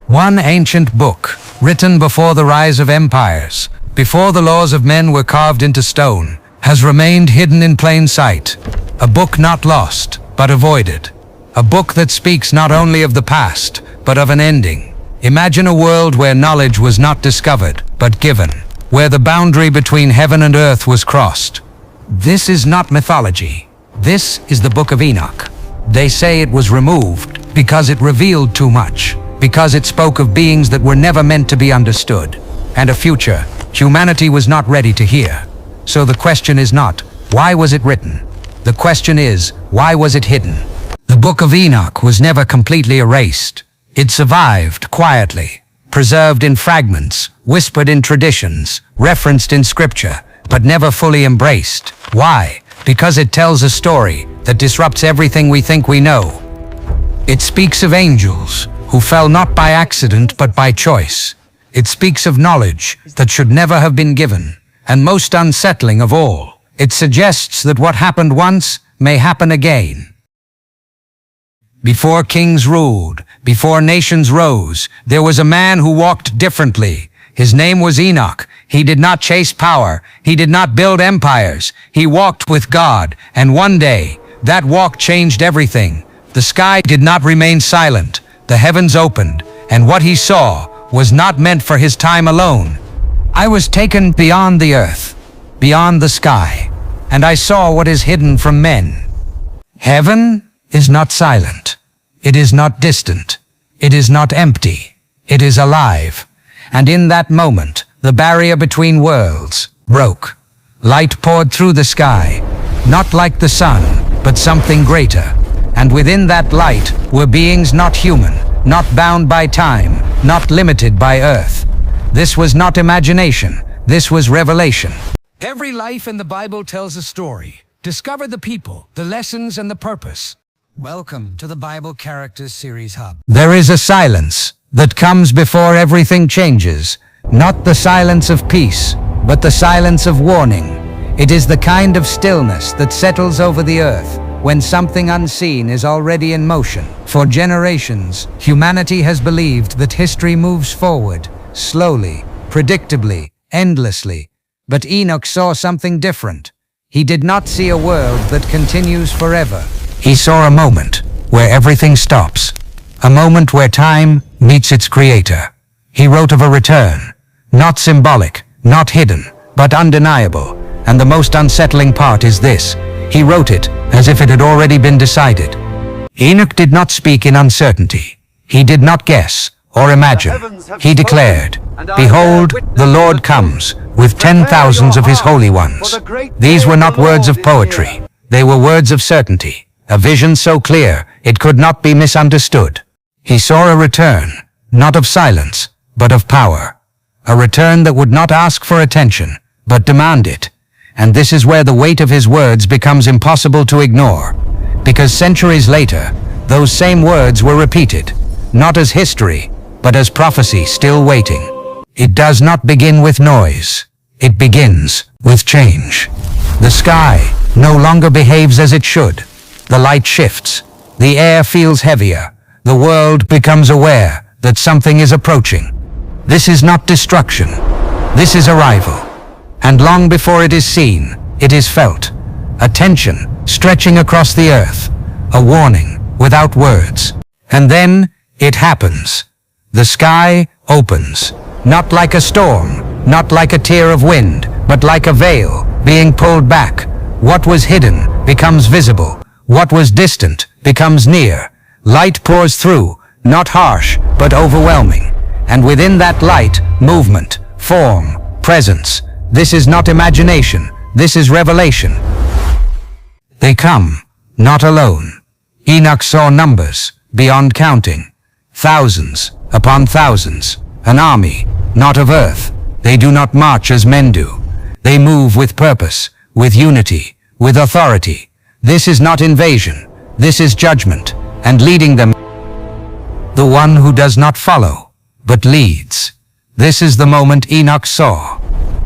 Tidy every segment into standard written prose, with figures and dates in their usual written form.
One ancient book, written before the rise of empires, before the laws of men were carved into stone, has remained hidden in plain sight. A book not lost, but avoided. A book that speaks not only of the past, but of an ending. Imagine a world where knowledge was not discovered, but given, where the boundary between heaven and earth was crossed. This is not mythology. This is the Book of Enoch. They say it was removed because it revealed too much, because it spoke of beings that were never meant to be understood, and a future humanity was not ready to hear. So the question is not, why was it written? The question is, why was it hidden? The Book of Enoch was never completely erased. It survived quietly, preserved in fragments, whispered in traditions, referenced in scripture, but never fully embraced. Why? Because it tells a story that disrupts everything we think we know. It speaks of angels who fell not by accident but by choice. It speaks of knowledge that should never have been given. And most unsettling of all, it suggests that what happened once may happen again. Before kings ruled, before nations rose, there was a man who walked differently. His name was Enoch. He did not chase power. He did not build empires. He walked with God, and one day, that walk changed everything. The sky did not remain silent. The heavens opened, and what he saw was not meant for his time alone. I was taken beyond the earth, beyond the sky, and I saw what is hidden from men. Heaven is not silent. It is not distant. It is not empty. It is alive. And in that moment, the barrier between worlds broke. Light poured through the sky, not like the sun, but something greater. And within that light were beings not human, not bound by time, not limited by earth. This was not imagination. This was revelation. Every life in the Bible tells a story. Discover the people, the lessons, and the purpose. Welcome to the Bible Characters Series Hub. There is a silence that comes before everything changes. Not the silence of peace, but the silence of warning. It is the kind of stillness that settles over the earth when something unseen is already in motion. For generations, humanity has believed that history moves forward, slowly, predictably, endlessly. But Enoch saw something different. He did not see a world that continues forever. He saw a moment where everything stops, a moment where time meets its creator. He wrote of a return, not symbolic, not hidden, but undeniable. And the most unsettling part is this: he wrote it as if it had already been decided. Enoch did not speak in uncertainty. He did not guess or imagine. He declared, "Behold, the Lord comes with 10,000s of his holy ones." These were not words of poetry. They were words of certainty, a vision so clear it could not be misunderstood. He saw a return, not of silence, but of power. A return that would not ask for attention, but demand it. And this is where the weight of his words becomes impossible to ignore. Because centuries later, those same words were repeated, not as history, but as prophecy still waiting. It does not begin with noise. It begins with change. The sky no longer behaves as it should. The light shifts. The air feels heavier. The world becomes aware that something is approaching. This is not destruction. This is arrival. And long before it is seen, it is felt. A tension stretching across the earth. A warning without words. And then it happens. The sky opens. Not like a storm, not like a tear of wind, but like a veil being pulled back. What was hidden becomes visible. What was distant becomes near. Light pours through, not harsh, but overwhelming. And within that light, movement, form, presence. This is not imagination. This is revelation. They come, not alone. Enoch saw numbers beyond counting. Thousands upon thousands. An army, not of earth. They do not march as men do. They move with purpose, with unity, with authority. This is not invasion. This is judgment. And leading them, the one who does not follow, but leads. This is the moment Enoch saw.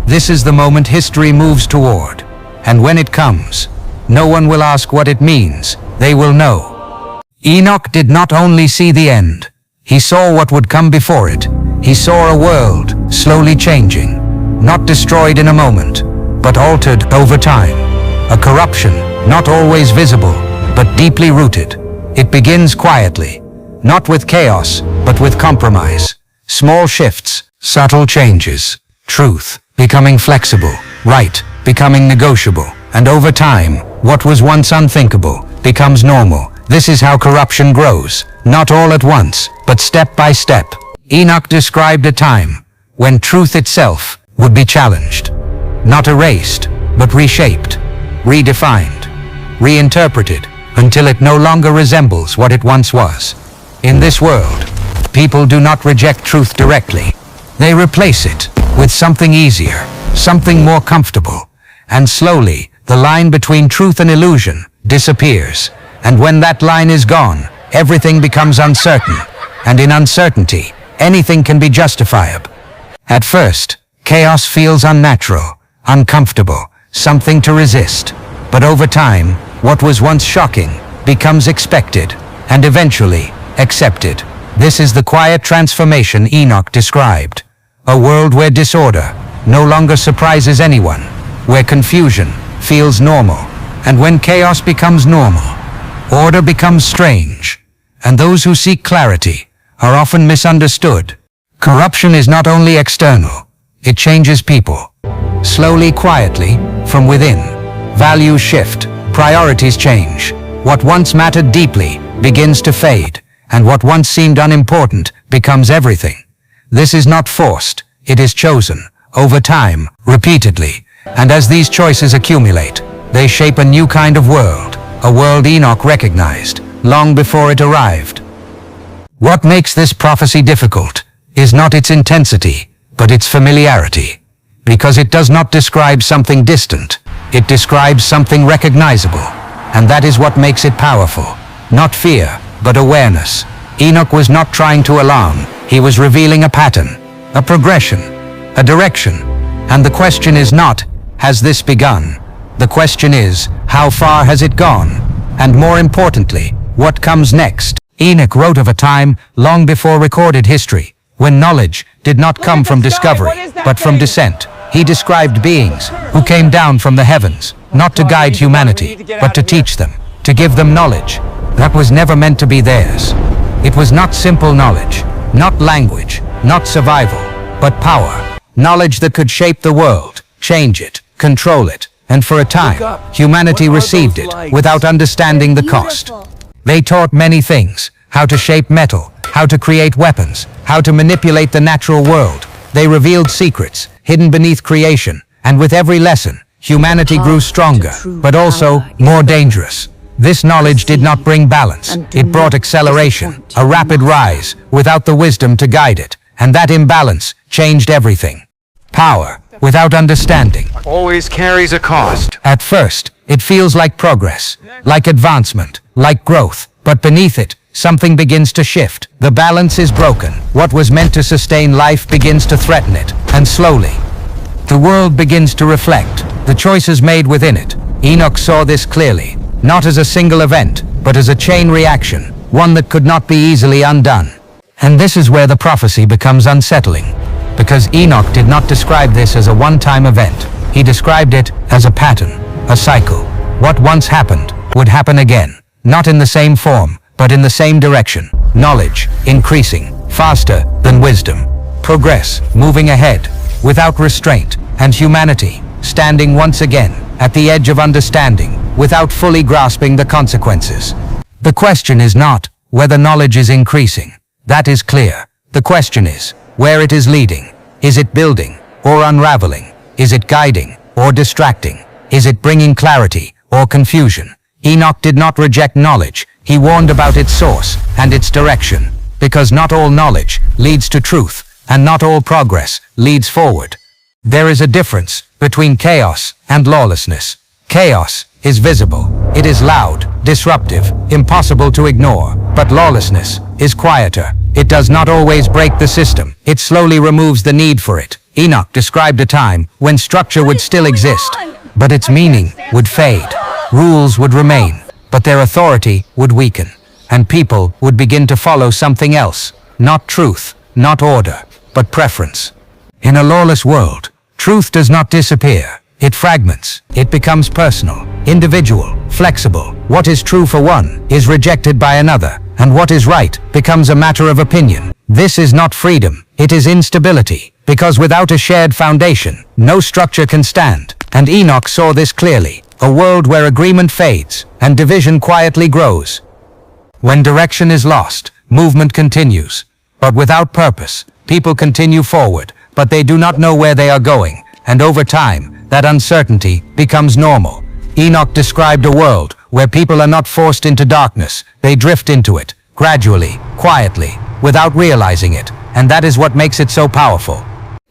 This is the moment history moves toward. And when it comes, no one will ask what it means. They will know. Enoch did not only see the end. He saw what would come before it. He saw a world slowly changing, not destroyed in a moment, but altered over time. A corruption not always visible, but deeply rooted. It begins quietly, not with chaos, but with compromise. Small shifts, subtle changes, truth becoming flexible, right becoming negotiable, and over time, what was once unthinkable becomes normal. This is how corruption grows, not all at once, but step by step. Enoch described a time when truth itself would be challenged, not erased, but reshaped, redefined, reinterpreted, until it no longer resembles what it once was. In this world, people do not reject truth directly. They replace it with something easier, something more comfortable, and slowly, the line between truth and illusion disappears. And when that line is gone, everything becomes uncertain, and in uncertainty, anything can be justifiable. At first, chaos feels unnatural, uncomfortable, something to resist. But over time, what was once shocking becomes expected, and eventually, accepted. This is the quiet transformation Enoch described. A world where disorder no longer surprises anyone, where confusion feels normal, and when chaos becomes normal, order becomes strange, and those who seek clarity are often misunderstood. Corruption is not only external, it changes people. Slowly, quietly, from within, values shift, priorities change. What once mattered deeply begins to fade, and what once seemed unimportant becomes everything. This is not forced, it is chosen, over time, repeatedly, and as these choices accumulate, they shape a new kind of world, a world Enoch recognized long before it arrived. What makes this prophecy difficult is not its intensity, but its familiarity. Because it does not describe something distant, it describes something recognizable, and that is what makes it powerful. Not fear, but awareness. Enoch was not trying to alarm, he was revealing a pattern, a progression, a direction. And the question is not, has this begun? The question is, how far has it gone? And more importantly, what comes next? Enoch wrote of a time long before recorded history, when knowledge did not come from discovery, but from descent. He described beings who came down from the heavens, not to guide humanity, but to teach them, to give them knowledge that was never meant to be theirs. It was not simple knowledge, not language, not survival, but power. Knowledge that could shape the world, change it, control it, and for a time, humanity received it without understanding the cost. They taught many things: how to shape metal, how to create weapons, how to manipulate the natural world. They revealed secrets hidden beneath creation, and with every lesson, humanity grew stronger, but also more dangerous. This knowledge did not bring balance. It brought acceleration, a rapid rise, without the wisdom to guide it, and that imbalance changed everything. Power, without understanding, always carries a cost. At first, it feels like progress, like advancement, like growth, but beneath it, something begins to shift. The balance is broken. What was meant to sustain life begins to threaten it, and slowly, the world begins to reflect the choices made within it. Enoch saw this clearly, not as a single event, but as a chain reaction, one that could not be easily undone. And this is where the prophecy becomes unsettling, because Enoch did not describe this as a one-time event. He described it as a pattern, a cycle. What once happened would happen again, not in the same form, but in the same direction. Knowledge increasing, faster than wisdom. Progress moving ahead, without restraint, and humanity standing once again at the edge of understanding, without fully grasping the consequences. The question is not whether knowledge is increasing. That is clear. The question is where it is leading. Is it building or unraveling? Is it guiding or distracting? Is it bringing clarity or confusion? Enoch did not reject knowledge. He warned about its source and its direction, because not all knowledge leads to truth, and not all progress leads forward. There is a difference between chaos and lawlessness. Chaos is visible. It is loud, disruptive, impossible to ignore. But lawlessness is quieter. It does not always break the system. It slowly removes the need for it. Enoch described a time when structure would still exist, but its meaning would fade. Rules would remain, but their authority would weaken, and people would begin to follow something else, not truth, not order, but preference. In a lawless world, truth does not disappear. It fragments. It becomes personal, individual, flexible. What is true for one is rejected by another, and what is right becomes a matter of opinion. This is not freedom, it is instability, because without a shared foundation, no structure can stand. And Enoch saw this clearly, a world where agreement fades, and division quietly grows. When direction is lost, movement continues. But without purpose, people continue forward, but they do not know where they are going, and over time, that uncertainty becomes normal. Enoch described a world where people are not forced into darkness, they drift into it, gradually, quietly, without realizing it, and that is what makes it so powerful.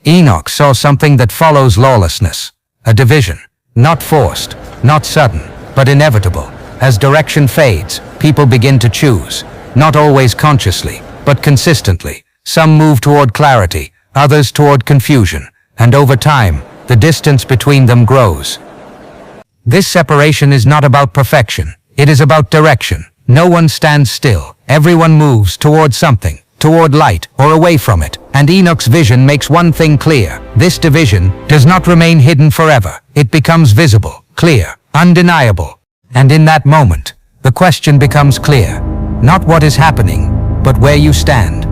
Enoch saw something that follows lawlessness, a division, not forced, not sudden, but inevitable. As direction fades, people begin to choose, not always consciously, but consistently. Some move toward clarity, others toward confusion, and over time, the distance between them grows. This separation is not about perfection, it is about direction. No one stands still, everyone moves toward something, toward light or away from it. And Enoch's vision makes one thing clear: this division does not remain hidden forever. It becomes visible, clear, undeniable. And in that moment, the question becomes clear. Not what is happening, but where you stand.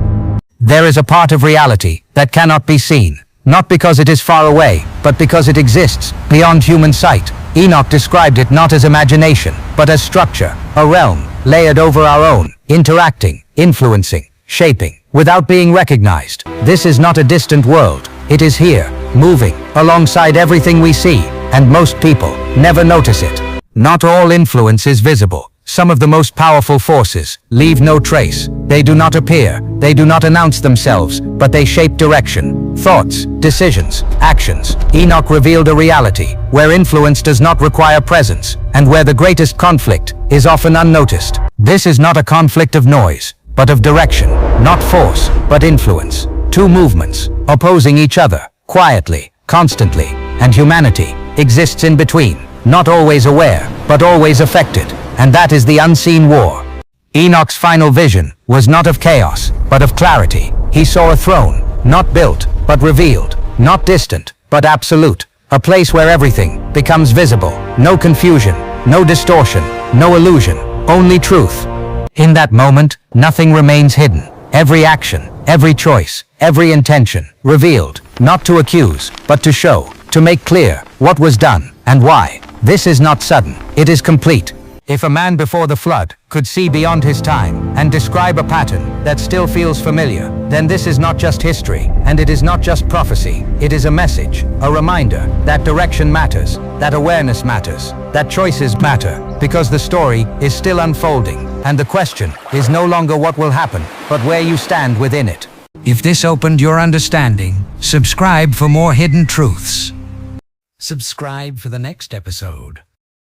There is a part of reality that cannot be seen, not because it is far away, but because it exists beyond human sight. Enoch described it not as imagination, but as structure, a realm, layered over our own, interacting, influencing, shaping, without being recognized. This is not a distant world, it is here, moving, alongside everything we see, and most people never notice it. Not all influence is visible. Some of the most powerful forces leave no trace. They do not appear, they do not announce themselves, but they shape direction, thoughts, decisions, actions. Enoch revealed a reality where influence does not require presence, and where the greatest conflict is often unnoticed. This is not a conflict of noise, but of direction, not force, but influence. Two movements, opposing each other, quietly, constantly, and humanity exists in between, not always aware, but always affected. And that is the unseen war. Enoch's final vision was not of chaos, but of clarity. He saw a throne, not built, but revealed, not distant, but absolute. A place where everything becomes visible. No confusion, no distortion, no illusion, only truth. In that moment, nothing remains hidden. Every action, every choice, every intention, revealed, not to accuse, but to show, to make clear what was done and why. This is not sudden, it is complete. If a man before the flood could see beyond his time and describe a pattern that still feels familiar, then this is not just history, and it is not just prophecy. It is a message, a reminder that direction matters, that awareness matters, that choices matter, because the story is still unfolding, and the question is no longer what will happen, but where you stand within it. If this opened your understanding, subscribe for more hidden truths. Subscribe for the next episode.